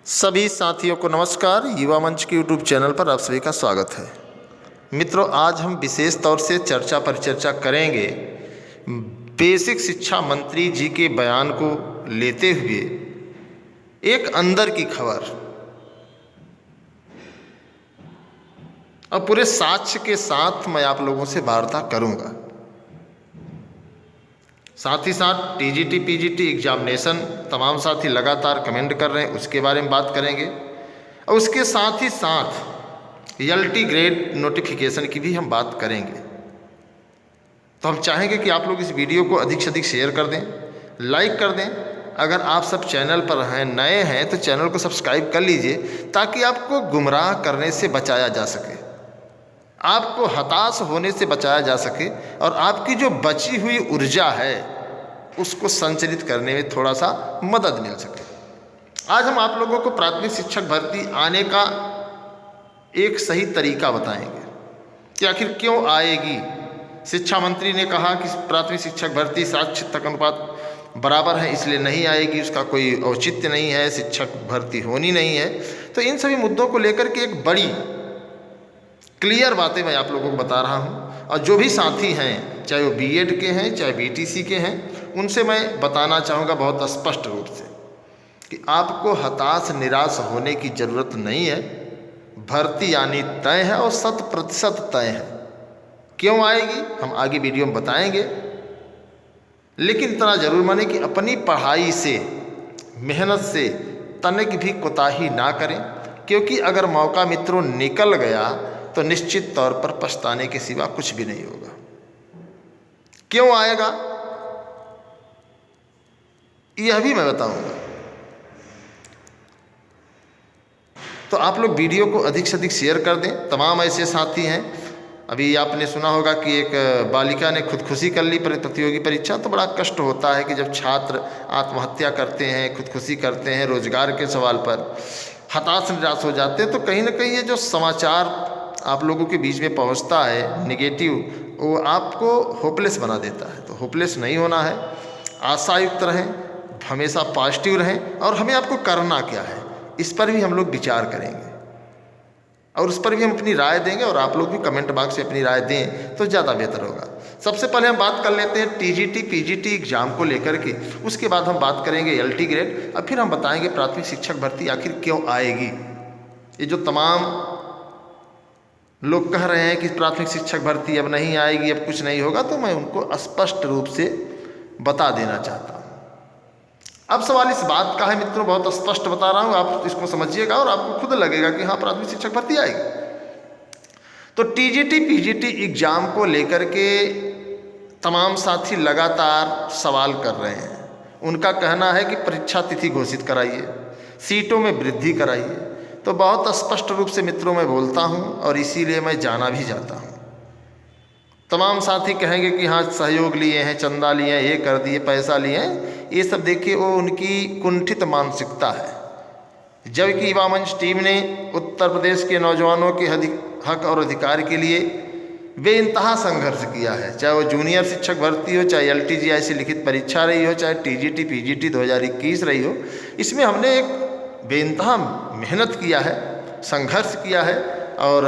सभी साथियों को नमस्कार। युवा मंच के यूट्यूब चैनल पर आप सभी का स्वागत है। मित्रों, आज हम विशेष तौर से चर्चा करेंगे बेसिक शिक्षा मंत्री जी के बयान को लेते हुए एक अंदर की खबर और पूरे साक्ष्य के साथ मैं आप लोगों से वार्ता करूंगा। साथ ही साथ टीजीटी पीजीटी एग्जामिनेशन तमाम साथी लगातार कमेंट कर रहे हैं, उसके बारे में बात करेंगे और उसके साथ ही साथ एलटी ग्रेड नोटिफिकेशन की भी हम बात करेंगे। तो हम चाहेंगे कि आप लोग इस वीडियो को अधिक से अधिक शेयर कर दें, लाइक कर दें। अगर आप सब चैनल पर हैं, नए हैं, तो चैनल को सब्सक्राइब कर लीजिए ताकि आपको गुमराह करने से बचाया जा सके, आपको हताश होने से बचाया जा सके और आपकी जो बची हुई ऊर्जा है उसको संचालित करने में थोड़ा सा मदद मिल सके। आज हम आप लोगों को प्राथमिक शिक्षक भर्ती आने का एक सही तरीका बताएंगे कि आखिर क्यों आएगी। शिक्षा मंत्री ने कहा कि प्राथमिक शिक्षक भर्ती 60% अनुपात बराबर है इसलिए नहीं आएगी, उसका कोई औचित्य नहीं है, शिक्षक भर्ती होनी नहीं है। तो इन सभी मुद्दों को लेकर के एक बड़ी क्लियर बातें मैं आप लोगों को बता रहा हूं और जो भी साथी हैं, चाहे वो बीएड के हैं चाहे बीटीसी के हैं, उनसे मैं बताना चाहूँगा बहुत स्पष्ट रूप से कि आपको हताश निराश होने की ज़रूरत नहीं है। भर्ती आनी तय है और 100% तय है। क्यों आएगी हम आगे वीडियो में बताएंगे, लेकिन इतना ज़रूर माने कि अपनी पढ़ाई से, मेहनत से तनिक भी कोताही ना करें, क्योंकि अगर मौका मित्रों निकल गया तो निश्चित तौर पर पछताने के सिवा कुछ भी नहीं होगा। क्यों आएगा यह भी मैं बताऊंगा। तो आप लोग वीडियो को अधिक से अधिक शेयर कर दें। तमाम ऐसे साथी हैं, अभी आपने सुना होगा कि एक बालिका ने खुदकुशी कर ली प्रतियोगी परीक्षा। तो बड़ा कष्ट होता है कि जब छात्र आत्महत्या करते हैं, खुदकुशी करते हैं, रोजगार के सवाल पर हताश निराश हो जाते हैं। तो कहीं ना कहीं ये जो समाचार आप लोगों के बीच में पहुंचता है नेगेटिव, वो आपको होपलेस बना देता है। तो होपलेस नहीं होना है, आशायुक्त रहें, हमेशा पॉजिटिव रहें और हमें आपको करना क्या है इस पर भी हम लोग विचार करेंगे और उस पर भी हम अपनी राय देंगे और आप लोग भी कमेंट बॉक्स में अपनी राय दें तो ज़्यादा बेहतर होगा। सबसे पहले हम बात कर लेते हैं टीजीटी पीजीटी एग्जाम को लेकर के, उसके बाद हम बात करेंगे एलटी ग्रेड और फिर हम बताएंगे प्राथमिक शिक्षक भर्ती आखिर क्यों आएगी। ये जो तमाम लोग कह रहे हैं कि प्राथमिक शिक्षक भर्ती अब नहीं आएगी, अब कुछ नहीं होगा, तो मैं उनको स्पष्ट रूप से बता देना चाहता हूँ। अब सवाल इस बात का है मित्रों, बहुत स्पष्ट बता रहा हूँ, आप इसको समझिएगा और आपको खुद लगेगा कि हाँ प्राथमिक शिक्षक भर्ती आएगी। तो टीजीटी पीजीटी एग्जाम को लेकर के तमाम साथी लगातार सवाल कर रहे हैं। उनका कहना है कि परीक्षा तिथि घोषित कराइए, सीटों में वृद्धि कराइए। तो बहुत स्पष्ट रूप से मित्रों मैं बोलता हूं और इसीलिए मैं जाना भी चाहता हूं। तमाम साथी कहेंगे कि हाँ सहयोग लिए हैं, चंदा लिए हैं, ये कर दिए, पैसा लिए हैं। ये सब देखिए वो उनकी कुंठित मानसिकता है। जबकि युवा मंच टीम ने उत्तर प्रदेश के नौजवानों के हक और अधिकार के लिए बेइंतहा संघर्ष किया है। चाहे वो जूनियर शिक्षक भर्ती हो, चाहे एलटीजीआई लिखित परीक्षा रही हो, चाहे टीजीटी पीजीटी 2021 रही हो, इसमें हमने एक बेइंतहा मेहनत किया है, संघर्ष किया है और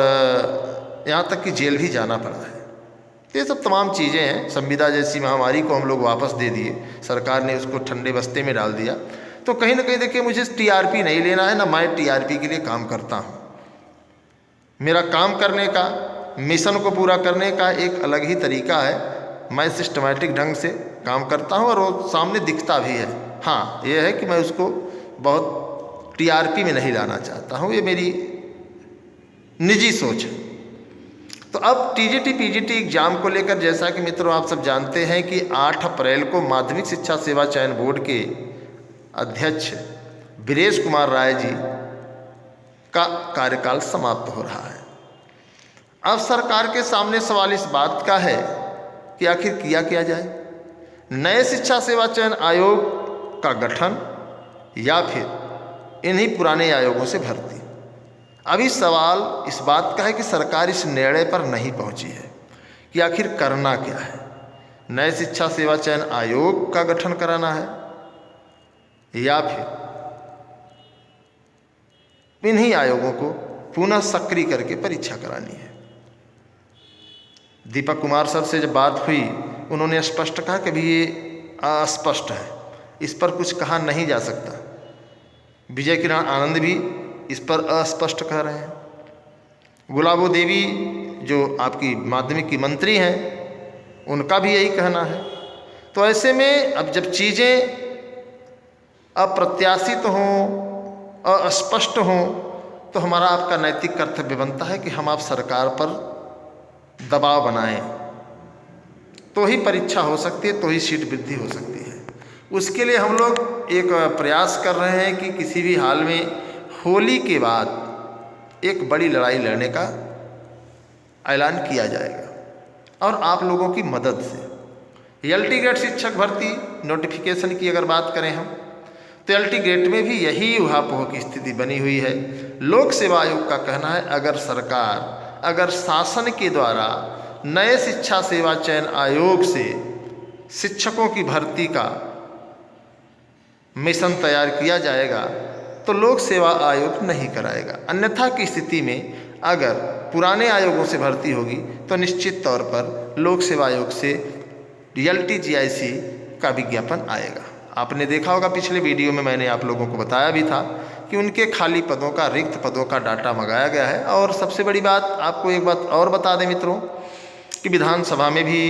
यहाँ तक कि जेल भी जाना पड़ा है। ये सब तमाम चीज़ें हैं। संविदा जैसी महामारी को हम लोग वापस दे दिए, सरकार ने उसको ठंडे बस्ते में डाल दिया। तो कहीं ना कहीं देखिए मुझे टीआरपी नहीं लेना है, ना मैं टीआरपी के लिए काम करता हूँ। मेरा काम करने का, मिशन को पूरा करने का एक अलग ही तरीका है। मैं सिस्टमैटिक ढंग से काम करता हूँ और वो सामने दिखता भी है। हाँ ये है कि मैं उसको बहुत टीआरपी में नहीं लाना चाहता हूँ, ये मेरी निजी सोच है। तो अब टीजीटी पीजीटी एग्जाम को लेकर जैसा कि मित्रों आप सब जानते हैं कि 8 अप्रैल को माध्यमिक शिक्षा सेवा चयन बोर्ड के अध्यक्ष वीरेश कुमार राय जी का कार्यकाल समाप्त हो रहा है। अब सरकार के सामने सवाल इस बात का है कि आखिर किया क्या जाए, नए शिक्षा सेवा चयन आयोग का गठन या फिर इन्हीं पुराने आयोगों से भर्ती। अभी सवाल इस बात का है कि सरकार इस निर्णय पर नहीं पहुंची है कि आखिर करना क्या है। नए शिक्षा सेवा चयन आयोग का गठन कराना है या फिर इन्हीं आयोगों को पुनः सक्रिय करके परीक्षा करानी है। दीपक कुमार सर से जब बात हुई, उन्होंने स्पष्ट कहा कि भी ये अस्पष्ट है, इस पर कुछ कहा नहीं जा सकता। विजय किरण आनंद भी इस पर अस्पष्ट कह रहे हैं। गुलाबो देवी जो आपकी माध्यमिक की मंत्री हैं, उनका भी यही कहना है। तो ऐसे में अब जब चीज़ें अप्रत्याशित हों, अस्पष्ट हों, तो हमारा आपका नैतिक कर्तव्य बनता है कि हम आप सरकार पर दबाव बनाएं, तो ही परीक्षा हो सकती है, तो ही सीट वृद्धि हो सकती है। उसके लिए हम लोग एक प्रयास कर रहे हैं कि किसी भी हाल में होली के बाद एक बड़ी लड़ाई लड़ने का ऐलान किया जाएगा और आप लोगों की मदद से। एलटी ग्रेड शिक्षक भर्ती नोटिफिकेशन की अगर बात करें हम, तो एलटी ग्रेड में भी यही उहापोह की स्थिति बनी हुई है। लोक सेवा आयोग का कहना है अगर शासन के द्वारा नए शिक्षा सेवा चयन आयोग से शिक्षकों की भर्ती का मिशन तैयार किया जाएगा तो लोक सेवा आयोग नहीं कराएगा। अन्यथा की स्थिति में अगर पुराने आयोगों से भर्ती होगी तो निश्चित तौर पर लोक सेवा आयोग से LTGIC का विज्ञापन आएगा। आपने देखा होगा, पिछले वीडियो में मैंने आप लोगों को बताया भी था कि उनके खाली पदों का, रिक्त पदों का डाटा मंगाया गया है। और सबसे बड़ी बात, आपको एक बात और बता दें मित्रों, कि विधानसभा में भी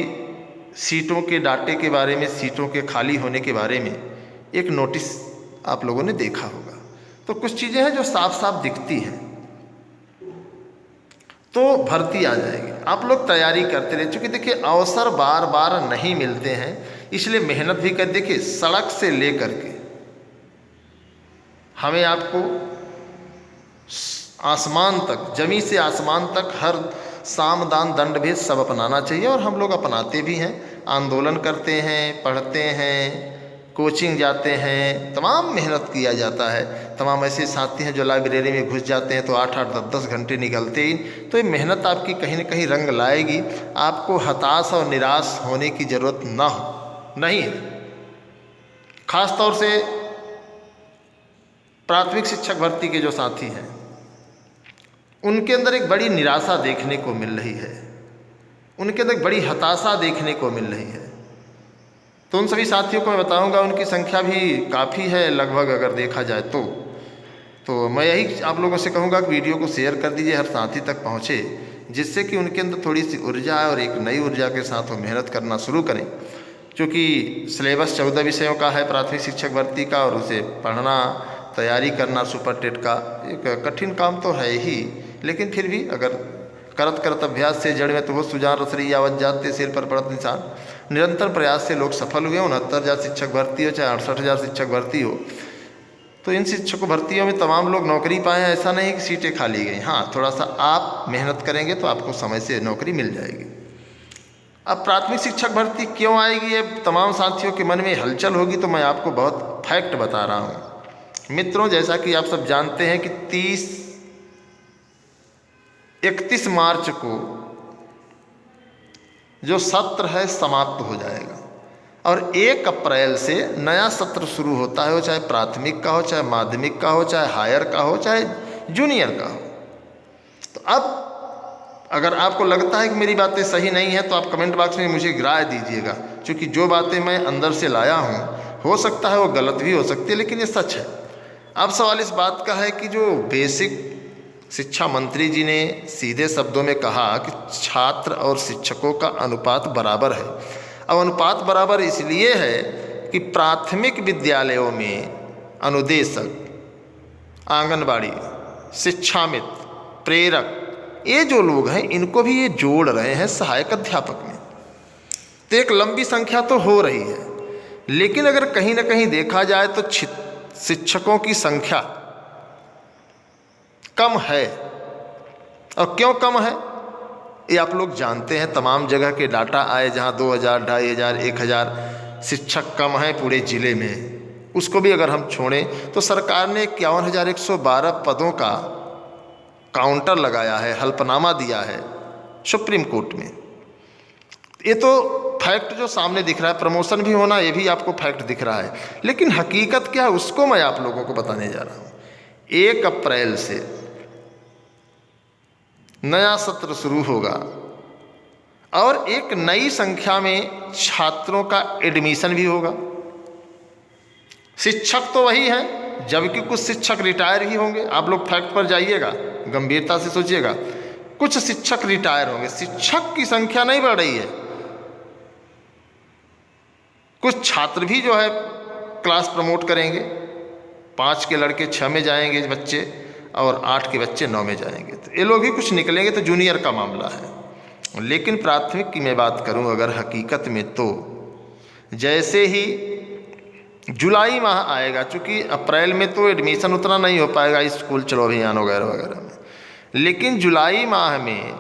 सीटों के डाटे के बारे में, सीटों के खाली होने के बारे में एक नोटिस आप लोगों ने देखा होगा। तो कुछ चीज़ें हैं जो साफ साफ दिखती हैं। तो भर्ती आ जाएगी, आप लोग तैयारी करते रहे, क्योंकि देखिए अवसर बार बार नहीं मिलते हैं, इसलिए मेहनत भी कर। देखिए सड़क से लेकर के हमें आपको आसमान तक, जमीन से आसमान तक हर साम दान दंड भेद सब अपनाना चाहिए, और हम लोग अपनाते भी हैं। आंदोलन करते हैं, पढ़ते हैं, कोचिंग जाते हैं, तमाम मेहनत किया जाता है। तमाम ऐसे साथी हैं जो लाइब्रेरी में घुस जाते हैं तो 8-8, 10-10 घंटे निकलते ही। तो ये मेहनत आपकी कहीं न कहीं रंग लाएगी, आपको हताश और निराश होने की ज़रूरत नहीं है। खास तौर से प्राथमिक शिक्षक भर्ती के जो साथी हैं, उनके अंदर एक बड़ी निराशा देखने को मिल रही है, उनके अंदर एक बड़ी हताशा देखने को मिल रही है। तो उन सभी साथियों को मैं बताऊंगा, उनकी संख्या भी काफ़ी है लगभग अगर देखा जाए तो मैं यही आप लोगों से कहूँगा कि वीडियो को शेयर कर दीजिए, हर साथी तक पहुँचे, जिससे कि उनके अंदर थोड़ी सी ऊर्जा आए और एक नई ऊर्जा के साथ वो मेहनत करना शुरू करें। क्योंकि सिलेबस 14 विषयों का है प्राथमिक शिक्षक भर्ती का, और उसे पढ़ना, तैयारी करना सुपर टेट का एक कठिन काम तो है ही, लेकिन फिर भी अगर करत करत अभ्यास से जड़ में तो वो सुजान रसरी आवत जाते सिर पर पड़त निशान। निरंतर प्रयास से लोग सफल हुए। 69,000 शिक्षक भर्ती हो चाहे 68,000 शिक्षक भर्ती हो, तो इन शिक्षक भर्तियों में तमाम लोग नौकरी पाए हैं। ऐसा नहीं कि सीटें खाली गई। हाँ, थोड़ा सा आप मेहनत करेंगे तो आपको समय से नौकरी मिल जाएगी। अब प्राथमिक शिक्षक भर्ती क्यों आएगी, ये तमाम साथियों के मन में हलचल होगी, तो मैं आपको बहुत फैक्ट बता रहा हूँ मित्रों। जैसा कि आप सब जानते हैं कि 31 मार्च को जो सत्र है समाप्त हो जाएगा, और 1 अप्रैल से नया सत्र शुरू होता है, वो चाहे प्राथमिक का हो, चाहे माध्यमिक का हो, चाहे हायर का हो, चाहे जूनियर का हो। तो अब अगर आपको लगता है कि मेरी बातें सही नहीं है, तो आप कमेंट बॉक्स में मुझे राय दीजिएगा, क्योंकि जो बातें मैं अंदर से लाया हूँ हो सकता है वो गलत भी हो सकती है, लेकिन ये सच है। अब सवाल इस बात का है कि जो बेसिक शिक्षा मंत्री जी ने सीधे शब्दों में कहा कि छात्र और शिक्षकों का अनुपात बराबर है। अब अनुपात बराबर इसलिए है कि प्राथमिक विद्यालयों में अनुदेशक, आंगनबाड़ी, शिक्षा मित्र, प्रेरक, ये जो लोग हैं इनको भी ये जोड़ रहे हैं सहायक अध्यापक में। तो एक लंबी संख्या तो हो रही है, लेकिन अगर कहीं ना कहीं देखा जाए तो शिक्षकों की संख्या कम है। और क्यों कम है ये आप लोग जानते हैं। तमाम जगह के डाटा आए जहां 2000, 2500, 1000 शिक्षक कम हैं पूरे ज़िले में, उसको भी अगर हम छोड़ें तो सरकार ने 51,112 पदों का काउंटर लगाया है, हल्फनामा दिया है सुप्रीम कोर्ट में। ये तो फैक्ट जो सामने दिख रहा है, प्रमोशन भी होना ये भी आपको फैक्ट दिख रहा है, लेकिन हकीकत क्या है उसको मैं आप लोगों को बताने जा रहा हूँ। 1 अप्रैल से नया सत्र शुरू होगा और एक नई संख्या में छात्रों का एडमिशन भी होगा। शिक्षक तो वही हैं, जबकि कुछ शिक्षक रिटायर ही होंगे। आप लोग फैक्ट पर जाइएगा, गंभीरता से सोचिएगा। कुछ शिक्षक रिटायर होंगे, शिक्षक की संख्या नहीं बढ़ रही है। कुछ छात्र भी जो है क्लास प्रमोट करेंगे, 5 के लड़के 6 में जाएंगे बच्चे और 8 के बच्चे 9 में जाएंगे। तो ये लोग भी कुछ निकलेंगे, तो जूनियर का मामला है। लेकिन प्राथमिक की मैं बात करूं अगर हकीकत में, तो जैसे ही जुलाई माह आएगा, चूँकि अप्रैल में तो एडमिशन उतना नहीं हो पाएगा स्कूल चलो अभियान वगैरह वगैरह में, लेकिन जुलाई माह में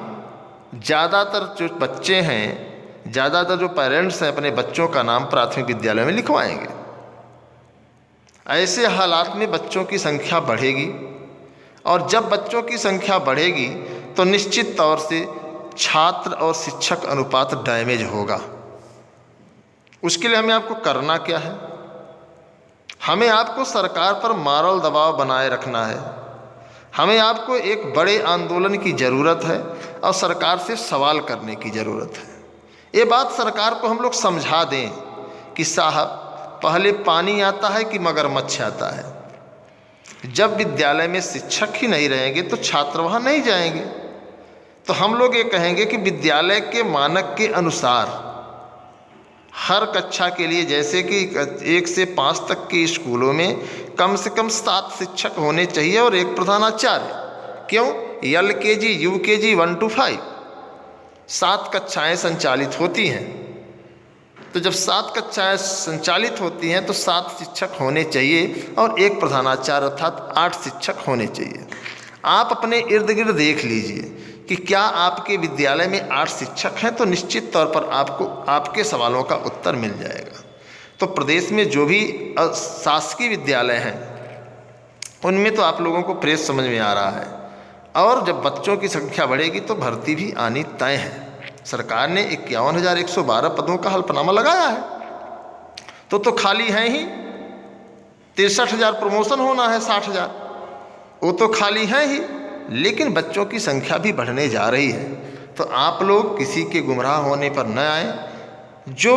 ज़्यादातर जो बच्चे हैं, ज़्यादातर जो पेरेंट्स हैं, अपने बच्चों का नाम प्राथमिक विद्यालय में लिखवाएंगे। ऐसे हालात में बच्चों की संख्या बढ़ेगी और जब बच्चों की संख्या बढ़ेगी तो निश्चित तौर से छात्र और शिक्षक अनुपात डैमेज होगा। उसके लिए हमें आपको करना क्या है? हमें आपको सरकार पर मॉरल दबाव बनाए रखना है। हमें आपको एक बड़े आंदोलन की ज़रूरत है और सरकार से सवाल करने की ज़रूरत है। ये बात सरकार को हम लोग समझा दें कि साहब, पहले पानी आता है कि मगरमच्छ आता है। जब विद्यालय में शिक्षक ही नहीं रहेंगे तो छात्र वहाँ नहीं जाएंगे। तो हम लोग ये कहेंगे कि विद्यालय के मानक के अनुसार हर कक्षा के लिए, जैसे कि 1 से 5 तक के स्कूलों में कम से कम 7 शिक्षक होने चाहिए और 1 प्रधानाचार्य। क्यों? LKG, UKG 1 to 5 7 कक्षाएँ संचालित होती हैं। तो जब 7 कक्षाएँ संचालित होती हैं तो 7 शिक्षक होने चाहिए और 1 प्रधानाचार्य, अर्थात 8 शिक्षक होने चाहिए। आप अपने इर्द गिर्द देख लीजिए कि क्या आपके विद्यालय में 8 शिक्षक हैं, तो निश्चित तौर पर आपको आपके सवालों का उत्तर मिल जाएगा। तो प्रदेश में जो भी शासकीय विद्यालय हैं उनमें तो आप लोगों को फ्रेश समझ में आ रहा है। और जब बच्चों की संख्या बढ़ेगी तो भर्ती भी आनी तय है। सरकार ने 51,112 पदों का हल्फनामा लगाया है, तो खाली हैं ही। 63,000 प्रमोशन होना है, 60,000 वो तो खाली हैं ही, लेकिन बच्चों की संख्या भी बढ़ने जा रही है। तो आप लोग किसी के गुमराह होने पर न आए। जो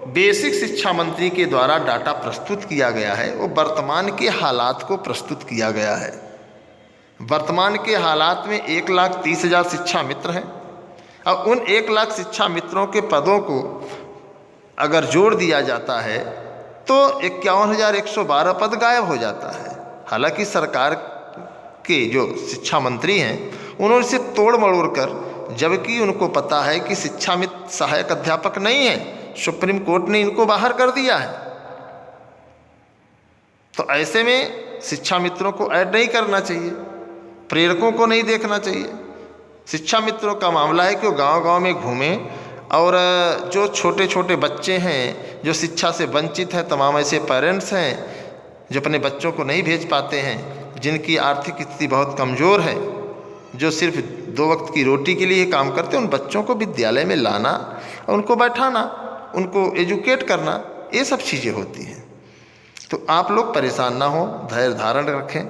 बेसिक शिक्षा मंत्री के द्वारा डाटा प्रस्तुत किया गया है वो वर्तमान के हालात को प्रस्तुत किया गया है। वर्तमान के हालात में 1,30,000 शिक्षा मित्र हैं। अब उन 1,00,000 शिक्षा मित्रों के पदों को अगर जोड़ दिया जाता है तो 51,112 पद गायब हो जाता है। हालांकि सरकार के जो शिक्षा मंत्री हैं उन्होंने इसे तोड़ मरोड़ कर, जबकि उनको पता है कि शिक्षा मित्र सहायक अध्यापक नहीं है, सुप्रीम कोर्ट ने इनको बाहर कर दिया है, तो ऐसे में शिक्षा मित्रों को ऐड नहीं करना चाहिए, प्रेरकों को नहीं देखना चाहिए। शिक्षा मित्रों का मामला है कि वो गांव-गांव में घूमें और जो छोटे छोटे बच्चे हैं जो शिक्षा से वंचित हैं, तमाम ऐसे पेरेंट्स हैं जो अपने बच्चों को नहीं भेज पाते हैं, जिनकी आर्थिक स्थिति बहुत कमज़ोर है, जो सिर्फ 2 वक्त की रोटी के लिए काम करते हैं, उन बच्चों को विद्यालय में लाना, उनको बैठाना, उनको एजुकेट करना, ये सब चीज़ें होती हैं। तो आप लोग परेशान ना हो, धैर्य धारण रखें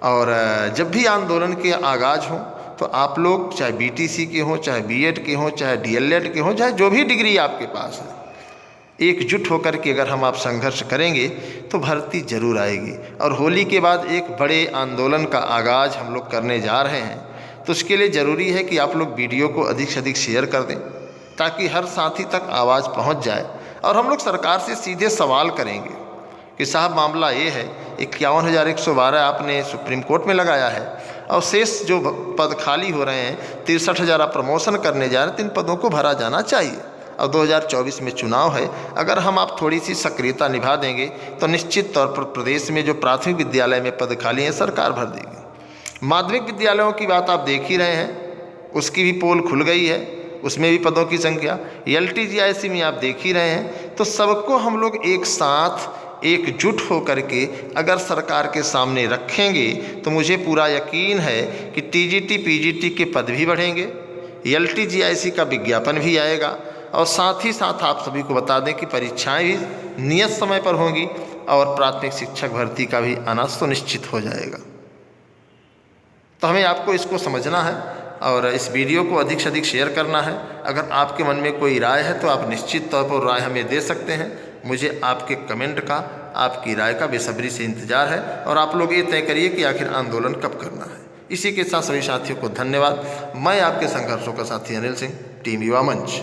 और जब भी आंदोलन के आगाज़ हो तो आप लोग चाहे BTC के हों, चाहे B.Ed के हों, चाहे DLED के हों, चाहे जो भी डिग्री आपके पास है, एकजुट होकर के अगर हम आप संघर्ष करेंगे तो भर्ती जरूर आएगी। और होली के बाद एक बड़े आंदोलन का आगाज़ हम लोग करने जा रहे हैं, तो उसके लिए ज़रूरी है कि आप लोग वीडियो को अधिक से अधिक शेयर कर दें ताकि हर साथी तक आवाज़ पहुंच जाए। और हम लोग सरकार से सीधे सवाल करेंगे कि साहब मामला ये है, 51,112 आपने सुप्रीम कोर्ट में लगाया है और शेष जो पद खाली हो रहे हैं, 63,000 आप प्रमोशन करने जा रहे हैं, तो इन पदों को भरा जाना चाहिए। और 2024 में चुनाव है, अगर हम आप थोड़ी सी सक्रियता निभा देंगे तो निश्चित तौर पर प्रदेश में जो प्राथमिक विद्यालय में पद खाली हैं सरकार भर देगी। माध्यमिक विद्यालयों की बात आप देख ही रहे हैं, उसकी भी पोल खुल गई है, उसमें भी पदों की संख्या, LTGIC में आप देख ही रहे हैं। तो सबको हम लोग एक साथ एकजुट होकर के अगर सरकार के सामने रखेंगे तो मुझे पूरा यकीन है कि TGT PGT के पद भी बढ़ेंगे, LTGIC का विज्ञापन भी आएगा और साथ ही साथ आप सभी को बता दें कि परीक्षाएं भी नियत समय पर होंगी और प्राथमिक शिक्षक भर्ती का भी आना सुनिश्चित हो जाएगा। तो हमें आपको इसको समझना है और इस वीडियो को अधिक से अधिक शेयर करना है। अगर आपके मन में कोई राय है तो आप निश्चित तौर पर राय हमें दे सकते हैं। मुझे आपके कमेंट का, आपकी राय का बेसब्री से इंतज़ार है और आप लोग ये तय करिए कि आखिर आंदोलन कब करना है। इसी के साथ सभी साथियों को धन्यवाद। मैं आपके संघर्षों का साथी अनिल सिंह, टीम युवा मंच।